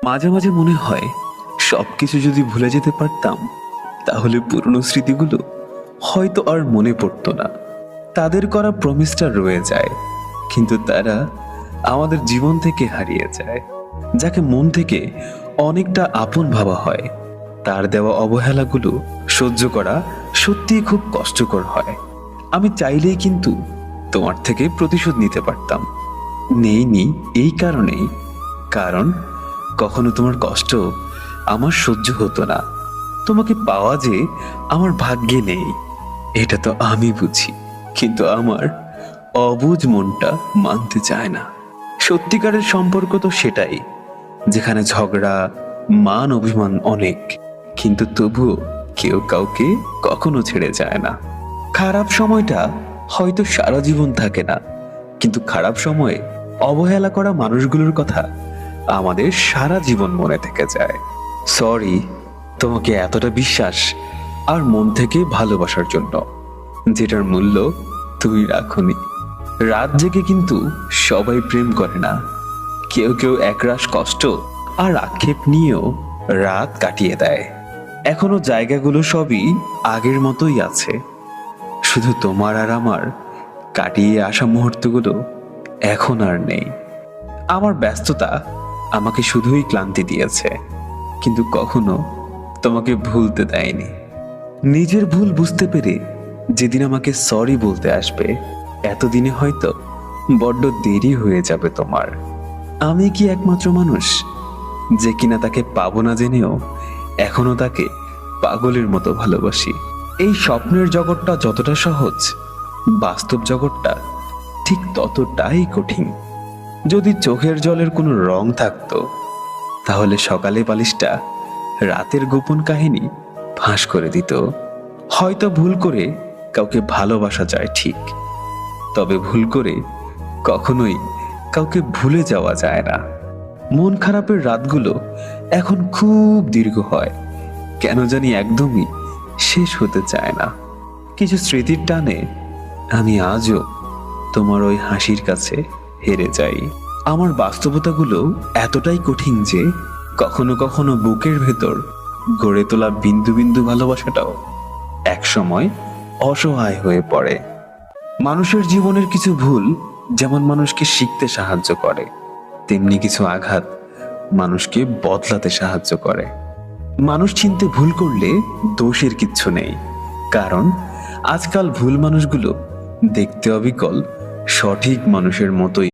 মাঝে মাঝে মনে হয় সবকিছু যদি ভুলে যেতে পারতাম তাহলে পুরনো স্মৃতিগুলো হয়তো আর মনে পড়তো না। তাদের করা প্রমিসটা রয়ে যায়, কিন্তু তারা আমাদের জীবন থেকে হারিয়ে যায়। যাকে মন থেকে অনেকটা আপন ভাবা হয়, তার দেওয়া অবহেলাগুলো সহ্য করা সত্যিই খুব কষ্টকর হয়। আমি চাইলেই কিন্তু তোমার থেকে প্রতিশোধ নিতে পারতাম, নেইনি এই কারণেই, কারণ কখনো তোমার কষ্ট আমার সহ্য হতো না। তোমাকে পাওয়া যে আমার ভাগ্যে নেই এটা তো আমি বুঝি, কিন্তু আমার অবুঝ মনটা মানতে চায় না। সত্যিকারের সম্পর্ক তো সেটাই, যেখানে ঝগড়া, মান অভিমান অনেক, কিন্তু তবুও কেউ কাউকে কখনো ছেড়ে যায় না। খারাপ সময়টা হয়তো সারা জীবন থাকে না, কিন্তু খারাপ সময়ে অবহেলা করা মানুষগুলোর কথা আমাদের সারা জীবন মনে থেকে যায়। সরি তোমাকে এতটা বিশ্বাস আর মন থেকে ভালোবাসার জন্য, যেটার মূল্য তুমি রাখোনি। রাত জেগে কিন্তু সবাই প্রেম করে না, কেউ কেউ একরাশ কষ্ট আর আক্ষেপ নিয়েও রাত কাটিয়ে দেয়। এখনো জায়গাগুলো সবই আগের মতোই আছে, শুধু তোমার আর আমার কাটিয়ে আসা মুহূর্তগুলো এখন আর নেই। আমার ব্যস্ততা আমাকে শুধুই ক্লান্তি দিয়েছে, কিন্তু কখনো তোমাকে ভুলতে দেয়নি। নিজের ভুল বুঝতে পেরে যেদিন আমাকে সরি বলতে আসবে, এতদিনে হয়তো বড্ড দেরি হয়ে যাবে তোমার। আমি কি একমাত্র মানুষ যে কিনা তাকে পাবো না জেনেও এখনো তাকে পাগলের মতো ভালোবাসি? এই স্বপ্নের জগৎটা যতটা সহজ, বাস্তব জগৎটা ঠিক ততটাই কঠিন। যদি চোখের জলের কোনো রং থাকতো, তাহলে সকালে বালিশটা রাতের গোপন কাহিনী ফাঁস করে দিত। হয়তো ভুল করে কাউকে ভালোবাসা যায় ঠিক, তবে ভুল করে কখনোই কাউকে ভুলে যাওয়া যায় না। মন খারাপের রাতগুলো এখন খুব দীর্ঘ হয়, কেন জানি একদমই শেষ হতে চায় না। কিছু স্মৃতির টানে আমি আজও তোমার ওই হাসির কাছে হেরে যাই। আমার বাস্তবতাগুলো এতটাই কঠিন যে কখনো কখনো বুকের ভেতর গড়ে তোলা বিন্দু বিন্দু ভালোবাসাটাও একসময় অসহায় হয়ে পড়ে। মানুষের জীবনের কিছু ভুল যেমন মানুষকে শিখতে সাহায্য করে, তেমনি কিছু আঘাত মানুষকে বদলাতে সাহায্য করে। মানুষ চিনতে ভুল করলে দোষের কিচ্ছু নেই, কারণ আজকাল ভুল মানুষগুলো দেখতে অবিকল সঠিক মানুষের মতোই।